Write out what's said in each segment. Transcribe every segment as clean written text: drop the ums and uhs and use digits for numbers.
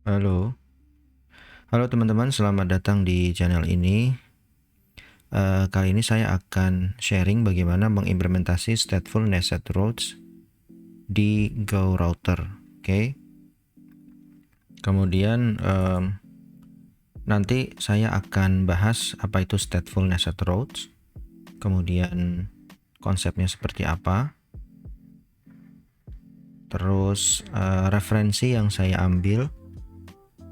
Halo, halo teman-teman, selamat datang di channel ini. Kali ini saya akan sharing bagaimana mengimplementasi stateful nested routes di Go Router. Oke. Kemudian nanti saya akan bahas apa itu stateful nested routes, kemudian konsepnya seperti apa, terus referensi yang saya ambil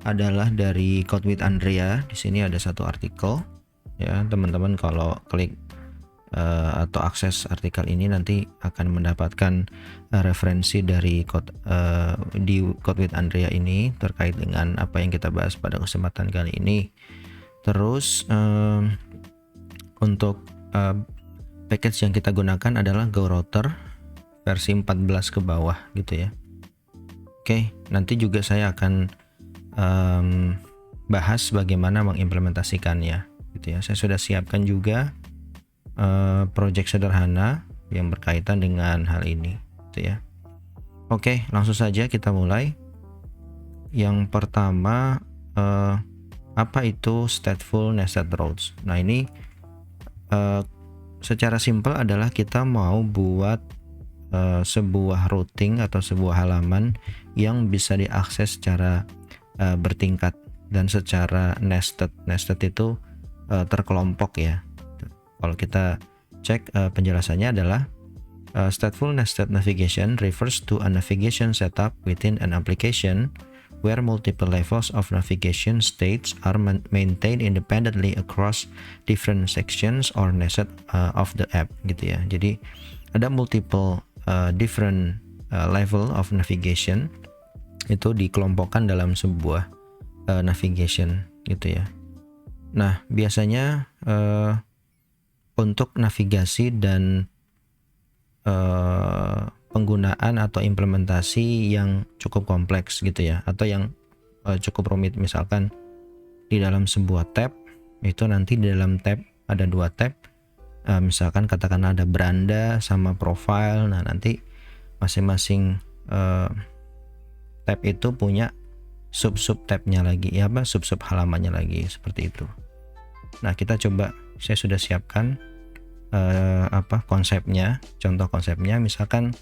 adalah dari Code with Andrea. Di sini ada satu artikel. Ya, teman-teman kalau klik atau akses artikel ini nanti akan mendapatkan referensi dari di Code with Andrea ini terkait dengan apa yang kita bahas pada kesempatan kali ini. Terus untuk package yang kita gunakan adalah Go Router versi 14 ke bawah gitu ya. Oke, nanti juga saya akan bahas bagaimana mengimplementasikannya gitu ya. Saya sudah siapkan juga project sederhana yang berkaitan dengan hal ini gitu ya. Oke, langsung saja kita mulai. Yang pertama, apa itu stateful nested routes? Nah, ini secara simpel adalah kita mau buat sebuah routing atau sebuah halaman yang bisa diakses secara bertingkat dan secara nested. Nested itu terkelompok ya. Kalau kita cek penjelasannya adalah stateful nested navigation refers to a navigation setup within an application where multiple levels of navigation states are maintained independently across different sections or nested of the app gitu ya. Jadi ada multiple different level of navigation itu dikelompokkan dalam sebuah navigation gitu ya. Nah, biasanya untuk navigasi dan penggunaan atau implementasi yang cukup kompleks gitu ya, atau yang cukup rumit, misalkan di dalam sebuah tab itu nanti di dalam tab ada dua tab, misalkan katakan ada beranda sama profile. Nah, nanti masing-masing tab itu punya sub-sub tabnya lagi ya, sub-sub halamannya lagi, seperti itu. Nah, kita coba, saya sudah siapkan konsepnya, contoh konsepnya. Misalkan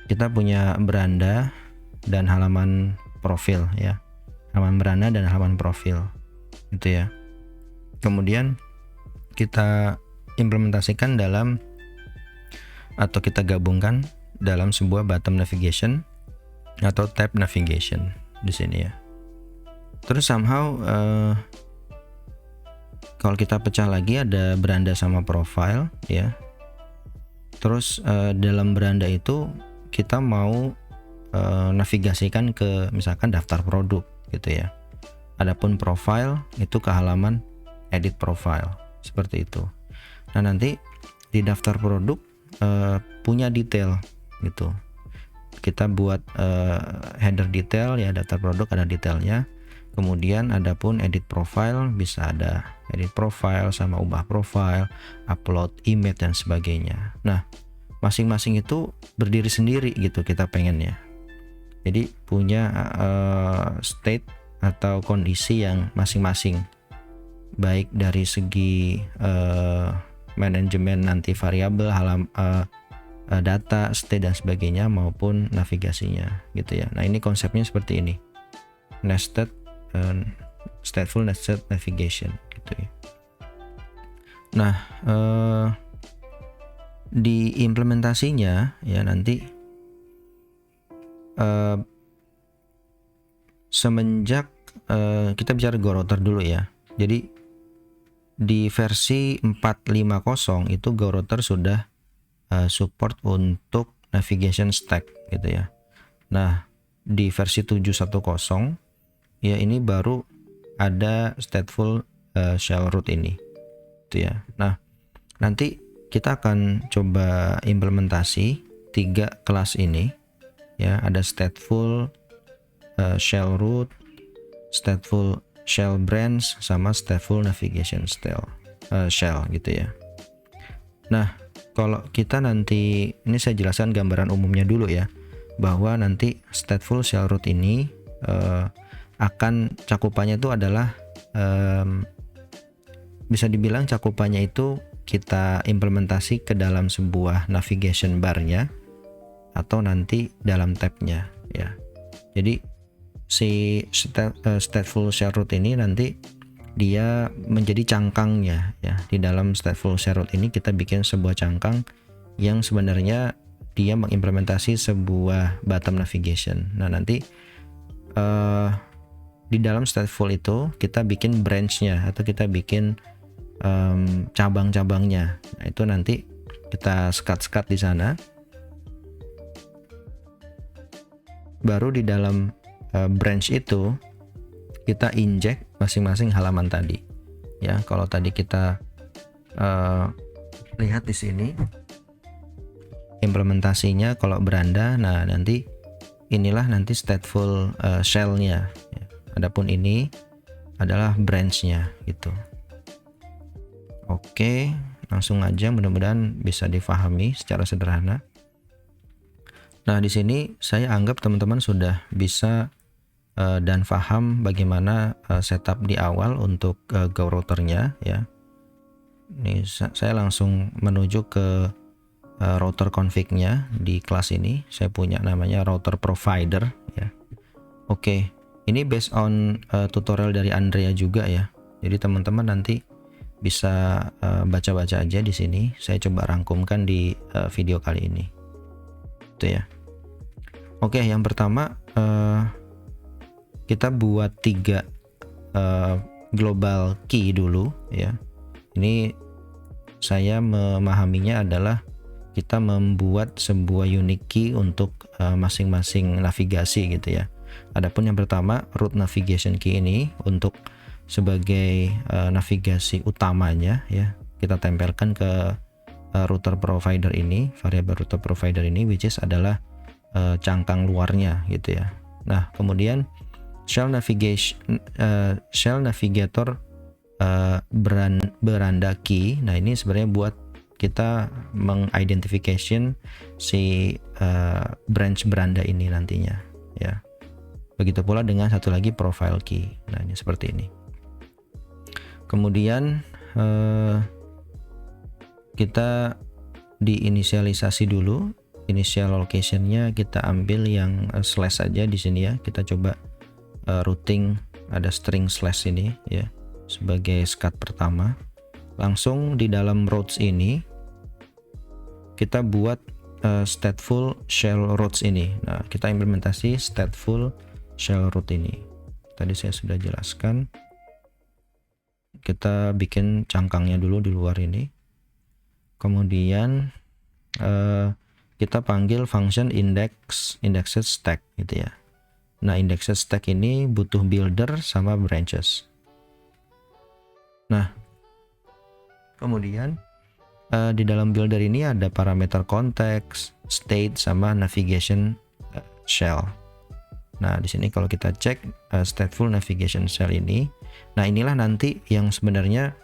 kita punya beranda dan halaman profil ya, halaman beranda dan halaman profil gitu ya. Kemudian kita implementasikan dalam, atau kita gabungkan dalam sebuah bottom navigation atau tab navigation di sini ya. Terus somehow kalau kita pecah lagi ada beranda sama profile ya. Terus dalam beranda itu kita mau navigasikan ke misalkan daftar produk gitu ya. Adapun profile itu ke halaman edit profile, seperti itu. Nah, nanti di daftar produk punya detail gitu. Kita buat header detail ya, daftar produk ada detailnya. Kemudian adapun edit profile bisa ada edit profile sama ubah profile, upload image dan sebagainya. Nah, masing-masing itu berdiri sendiri gitu kita pengennya. Jadi punya state atau kondisi yang masing-masing, baik dari segi manajemen nanti variabel, data, state dan sebagainya, maupun navigasinya gitu ya. Nah, ini konsepnya seperti ini. Stateful nested navigation gitu ya. Nah, di implementasinya ya nanti semenjak kita bicara Go Router dulu ya. Jadi di versi 4.5.0 itu Go Router sudah support untuk navigation stack gitu ya. Nah, di versi 7.1.0 ya ini baru ada stateful shell route ini gitu ya. Nah, nanti kita akan coba implementasi 3 kelas ini ya. Ada stateful shell route, stateful shell branch, sama stateful navigation shell gitu ya. Nah, kalau kita nanti, ini saya jelaskan gambaran umumnya dulu ya, bahwa nanti stateful shell route ini akan cakupannya itu adalah bisa dibilang cakupannya itu kita implementasi ke dalam sebuah navigation bar-nya atau nanti dalam tab-nya ya. Jadi si stateful shell root ini nanti dia menjadi cangkangnya ya. Di dalam stateful shell root ini kita bikin sebuah cangkang yang sebenarnya dia mengimplementasi sebuah bottom navigation. Nah, nanti di dalam stateful itu kita bikin branch-nya atau kita bikin cabang-cabangnya. Nah, itu nanti kita skat di sana. Baru di dalam branch itu kita inject masing-masing halaman tadi. Ya, kalau tadi kita lihat di sini implementasinya kalau beranda, nah nanti inilah nanti stateful shell-nya. Ya. Adapun ini adalah branch-nya gitu. Oke, langsung aja, mudah-mudahan bisa difahami secara sederhana. Nah, di sini saya anggap teman-teman sudah bisa dan paham bagaimana setup di awal untuk Go routernya ya. Ini saya langsung menuju ke router config-nya di kelas ini. Saya punya namanya router provider ya. Oke, ini based on tutorial dari Andrea juga ya. Jadi teman-teman nanti bisa baca-baca aja di sini. Saya coba rangkumkan di video kali ini. Itu ya. Oke, yang pertama kita buat 3 global key dulu ya. Ini saya memahaminya adalah kita membuat sebuah unique key untuk masing-masing navigasi gitu ya. Adapun yang pertama root navigation key ini untuk sebagai navigasi utamanya ya, kita tempelkan ke router provider ini, variabel router provider ini, which is adalah cangkang luarnya gitu ya. Nah, kemudian shell navigator beranda key. Nah, ini sebenarnya buat kita mengidentification si branch beranda ini nantinya ya. Begitu pula dengan satu lagi profile key. Nah, ini seperti ini. Kemudian kita diinisialisasi dulu. Initial location-nya kita ambil yang slash aja di sini ya. Kita coba routing ada string slash ini ya sebagai skat pertama. Langsung di dalam routes ini kita buat stateful shell routes ini. Nah, kita implementasi stateful shell route ini. Tadi saya sudah jelaskan. Kita bikin cangkangnya dulu di luar ini. Kemudian kita panggil function indexed stack gitu ya. Nah, indexed stack ini butuh builder sama branches. Nah, kemudian di dalam builder ini ada parameter context, state sama navigation shell. Nah, di sini kalau kita cek stateful navigation shell ini, nah inilah nanti yang sebenarnya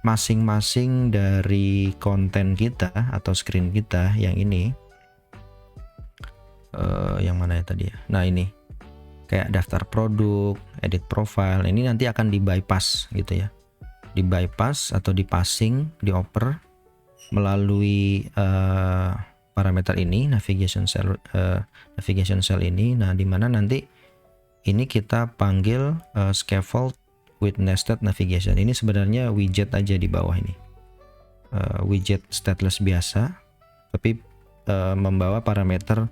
masing-masing dari konten kita atau screen kita yang ini yang mana ya tadi ya. Nah, ini kayak daftar produk, edit profile, ini nanti akan di bypass gitu ya, di bypass atau di passing, dioper melalui parameter ini navigation cell ini. Nah, dimana nanti ini kita panggil scaffold with nested navigation. Ini sebenarnya widget aja di bawah ini, widget stateless biasa, tapi membawa parameter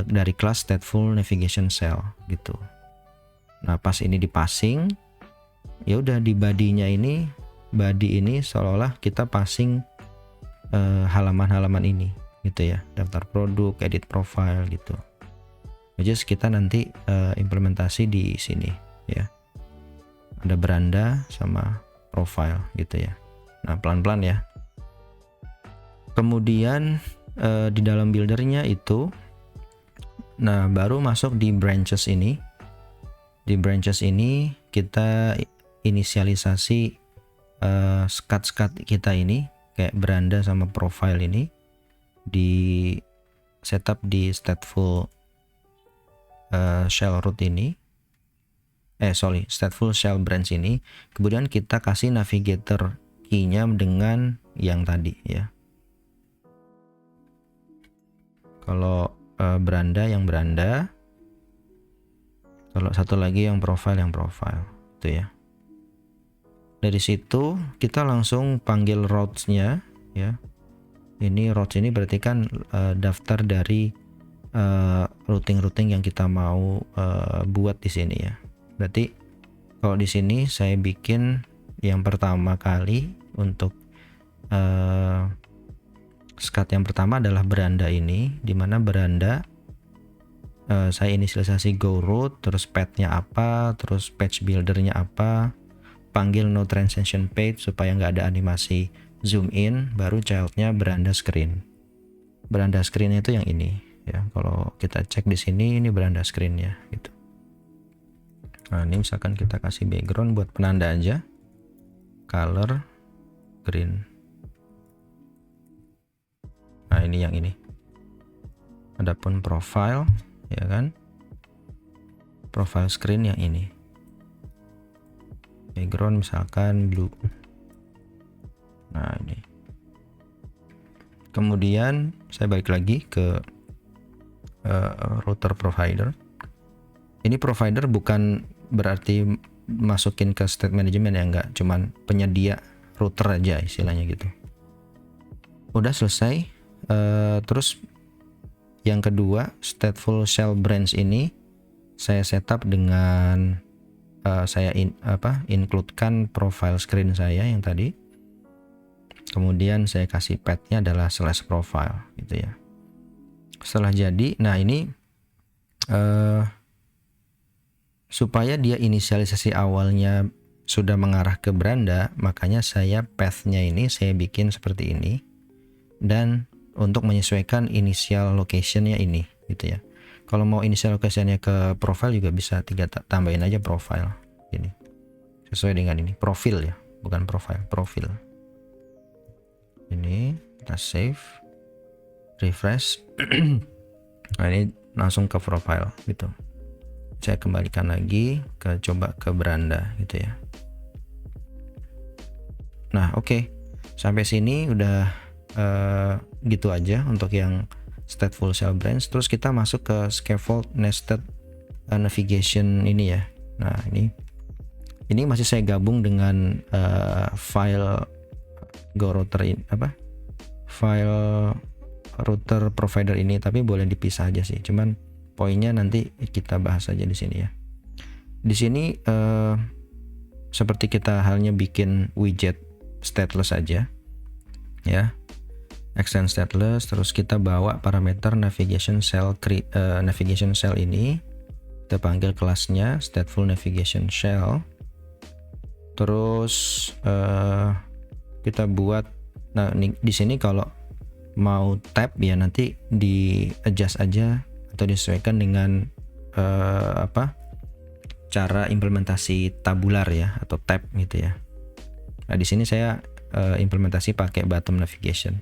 dari kelas stateful navigation cell gitu. Nah, pas ini di passing, ya udah di body-nya ini, body ini seolah-olah kita passing halaman-halaman ini gitu ya, daftar produk, edit profile gitu. Just kita nanti implementasi di sini ya. Ada beranda sama profile gitu ya. Nah, pelan-pelan ya. Kemudian di dalam buildernya itu, nah baru masuk di branches ini. Di branches ini kita inisialisasi skat-skat kita ini kayak beranda sama profile ini di setup di stateful shell root ini, stateful shell branch ini, kemudian kita kasih navigator key-nya dengan yang tadi ya. Kalau beranda yang beranda, kalau satu lagi yang profile itu ya. Dari situ kita langsung panggil routes-nya ya. Ini routes ini berarti kan daftar dari routing yang kita mau buat di sini ya. Berarti kalau di sini saya bikin yang pertama kali untuk scat yang pertama adalah beranda ini, dimana beranda saya inisialisasi go root, terus path-nya apa, terus page builder-nya apa, panggil no transition page supaya nggak ada animasi zoom in, baru child-nya beranda screen. Beranda screen itu yang ini ya. Kalau kita cek di sini, ini beranda screen-nya gitu. Nah, ini misalkan kita kasih background buat penanda aja, color green. Nah, ini yang ini. Adapun profile ya kan, profile screen yang ini, background misalkan blue. Nah, ini. Kemudian saya balik lagi ke router provider. Ini provider bukan berarti masukin ke state management ya, enggak, cuman penyedia router aja istilahnya gitu. Udah selesai. Terus yang kedua, stateful shell branch ini saya setup dengan saya includekan profile screen saya yang tadi. Kemudian saya kasih path-nya adalah /profile gitu ya. Setelah jadi, nah ini supaya dia inisialisasi awalnya sudah mengarah ke beranda, makanya saya path-nya ini saya bikin seperti ini, dan untuk menyesuaikan initial location-nya ini gitu ya. Kalau mau initial location-nya ke profile juga bisa, tambahin aja profile ini sesuai dengan ini, profil ya, bukan profile, profil. Ini kita save, refresh. Nah, ini langsung ke profile gitu. Saya kembalikan lagi coba ke beranda gitu ya. Nah, oke. Sampai sini udah gitu aja untuk yang stateful shell branch. Terus kita masuk ke scaffold nested navigation ini ya. Nah, ini masih saya gabung dengan file file router provider ini, tapi boleh dipisah aja sih. Cuman poinnya nanti kita bahas aja di sini ya. Di sini seperti kita halnya bikin widget stateless aja ya. Extend stateless, terus kita bawa parameter navigation shell ini, kita panggil kelasnya stateful navigation shell. Terus kita buat, nah di sini kalau mau tab ya nanti di adjust aja atau disesuaikan dengan cara implementasi tabular ya atau tab gitu ya. Nah, di sini saya implementasi pakai bottom navigation.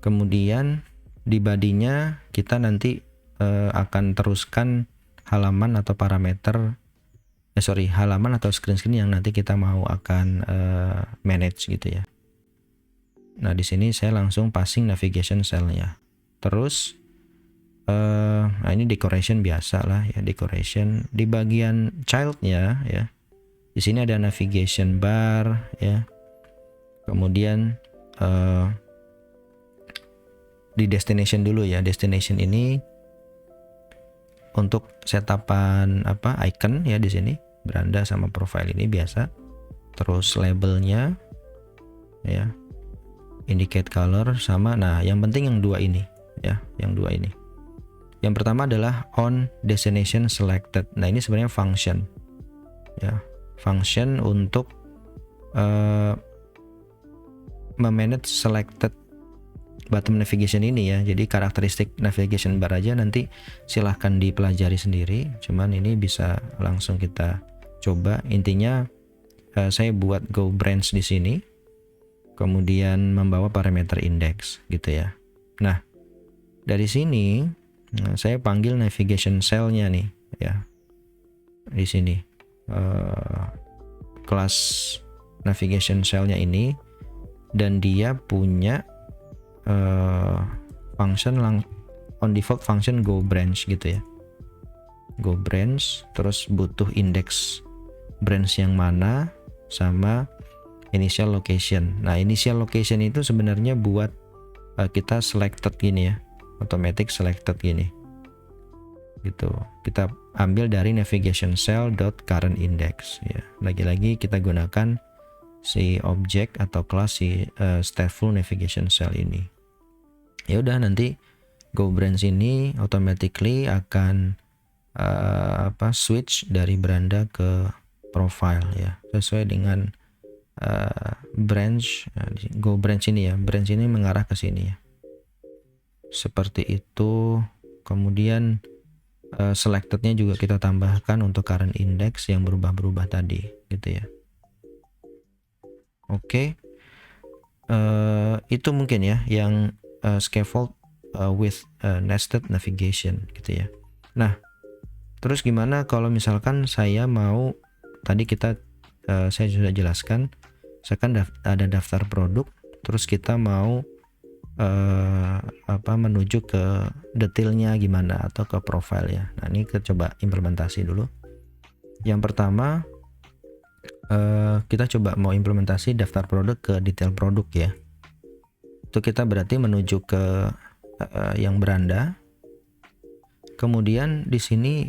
Kemudian di body-nya kita nanti akan teruskan halaman atau parameter halaman atau screen yang nanti kita mau akan manage gitu ya. Nah, di sini saya langsung passing navigation cell-nya. Terus nah ini decoration biasa lah ya, decoration di bagian child-nya ya. Di sini ada navigation bar ya. Kemudian di destination dulu ya. Destination ini untuk setapan icon ya, di sini beranda sama profile ini biasa. Terus labelnya ya, indicate color sama, nah yang penting yang dua ini ya, yang dua ini. Yang pertama adalah on destination selected. Nah, ini sebenarnya function ya, function untuk memanage selected bottom navigation ini ya. Jadi karakteristik navigation bar aja nanti silahkan dipelajari sendiri, cuman ini bisa langsung kita coba. Intinya saya buat go branch di sini, kemudian membawa parameter index gitu ya. Nah, dari sini Nah, saya panggil navigation cell-nya nih ya. Di sini kelas navigation cell-nya ini, dan dia punya function on default function go branch gitu ya. Go branch, terus butuh index branch yang mana sama initial location. Nah, initial location itu sebenarnya buat kita selected gini ya, automatic selected gini gitu. Kita ambil dari navigation cell current index ya. Lagi-lagi kita gunakan si objek atau kelas si stateful navigation cell ini. Ya udah, nanti go branch ini automatically akan switch dari beranda ke profile ya, sesuai dengan branch. Go branch ini ya, branch ini mengarah ke sini ya, seperti itu. Kemudian selectednya juga kita tambahkan untuk current index yang berubah-berubah tadi gitu ya. Oke. Itu mungkin ya yang scaffold with nested navigation gitu ya. Nah, terus gimana kalau misalkan saya mau, tadi saya sudah jelaskan, saya kan ada daftar produk, terus kita mau menuju ke detailnya gimana atau ke profile ya. Nah, ini kita coba implementasi dulu. Yang pertama kita coba mau implementasi daftar produk ke detail produk ya. Itu kita berarti menuju ke yang beranda. Kemudian di sini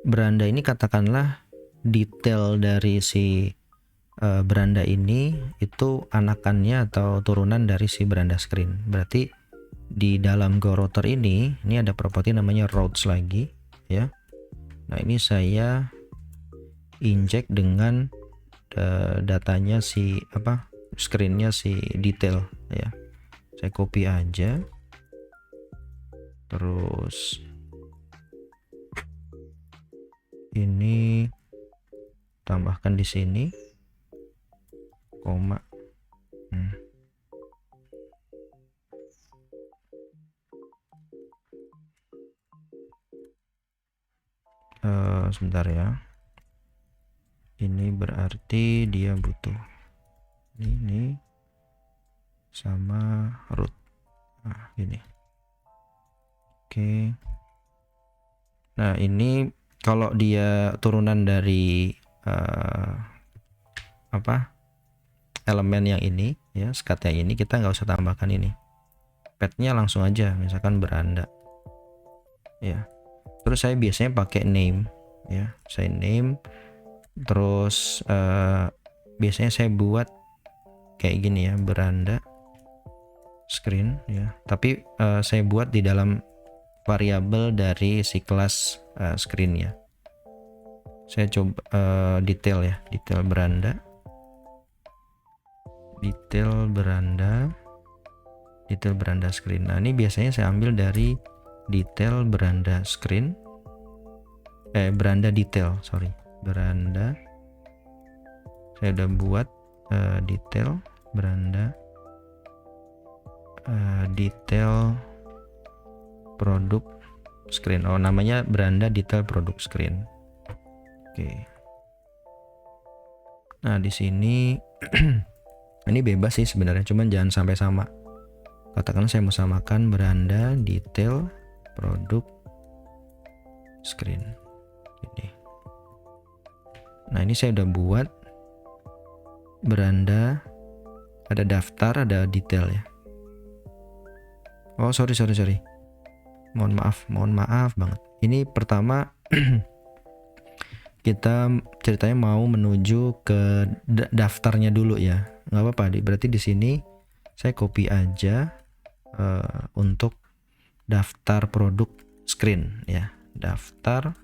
beranda ini katakanlah detail dari si beranda ini itu anakannya atau turunan dari si beranda screen. Berarti di dalam Go Router ini ada properti namanya routes lagi ya. Nah, ini saya inject dengan datanya si screennya si detail ya. Saya copy aja, terus ini tambahkan di sini koma. Sebentar ya, ini berarti dia butuh ini sama root. Nah, gini. Oke. Nah, ini kalau dia turunan dari elemen yang ini ya, scat yang ini, kita nggak usah tambahkan ini. Path-nya langsung aja, misalkan beranda ya. Terus saya biasanya pakai name ya, saya name, terus biasanya saya buat kayak gini ya, beranda screen ya, tapi saya buat di dalam variabel dari si kelas screen ya. Saya coba detail ya, detail beranda screen. Nah, ini biasanya saya ambil dari detail beranda screen, beranda detail, beranda. Saya udah buat detail beranda detail produk screen. Oh, namanya beranda detail produk screen. Oke. Nah, di sini ini bebas sih sebenarnya, cuman jangan sampai sama. Katakan saya mau samakan beranda detail produk screen ini. Nah, ini saya udah buat beranda, ada daftar, ada detail ya. Oh, sorry. Mohon maaf banget. Ini pertama kita ceritanya mau menuju ke daftarnya dulu ya. Nggak apa-apa, berarti di sini saya copy aja untuk daftar produk screen ya. Daftar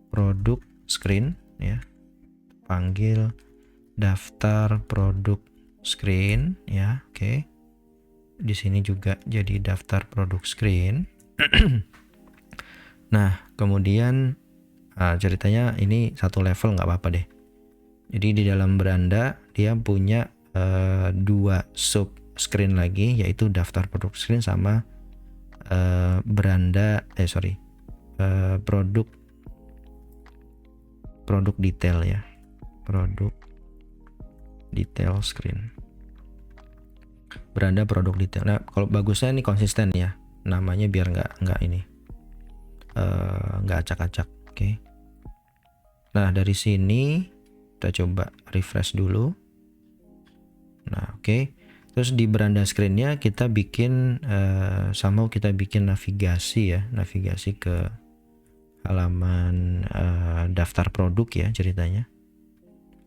produk screen ya. Panggil daftar produk screen ya. Oke. Di sini juga jadi daftar produk screen. Nah, kemudian ceritanya ini satu level, nggak apa-apa deh. Jadi di dalam beranda dia punya dua sub screen lagi, yaitu daftar produk screen sama beranda produk detail ya, produk detail screen, beranda produk detail. Nah kalau bagusnya ini konsisten ya namanya, biar nggak ini nggak acak-acak. Oke. Nah dari sini kita coba refresh dulu. Nah oke. Terus di beranda screennya kita bikin kita bikin navigasi ya, navigasi ke halaman daftar produk ya ceritanya.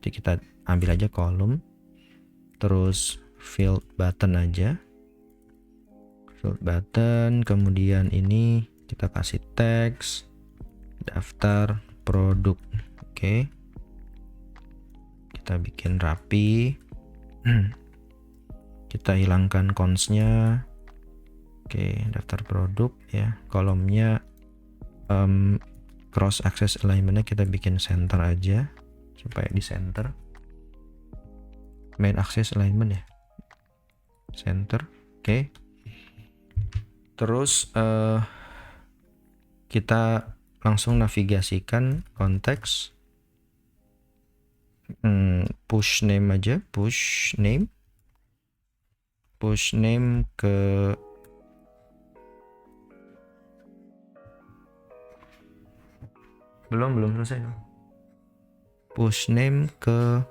Jadi kita ambil aja kolom, terus field button aja, field button, kemudian ini kita kasih teks daftar produk. Oke, kita bikin rapi. Kita hilangkan consnya. Oke, daftar produk ya, kolomnya cross axis alignmentnya kita bikin center aja supaya di center. Main axis alignment ya, center. Oke. Terus kita langsung navigasikan konteks, push name aja, push name ke belum selesai. Push name ke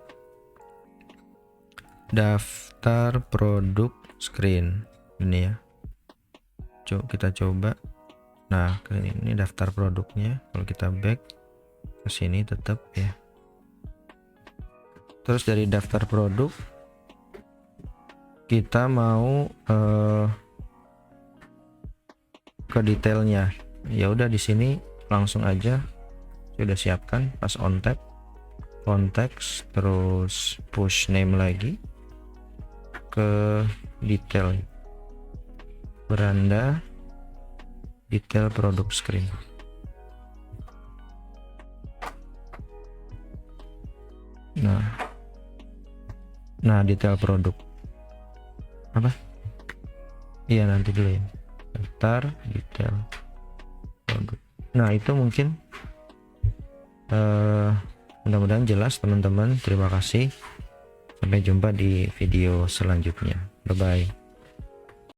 daftar produk screen ini ya. Kita coba. Nah ini daftar produknya. Kalau kita back ke sini tetap ya. Terus dari daftar produk kita mau ke detailnya. Ya udah di sini langsung aja sudah siapkan pas on tab konteks, terus push name lagi ke detail, beranda detail produk screen. Nah detail produk apa? Iya nanti dulu ya, daftar detail produk. Nah itu mungkin mudah-mudahan jelas teman-teman. Terima kasih, sampai jumpa di video selanjutnya. Bye bye.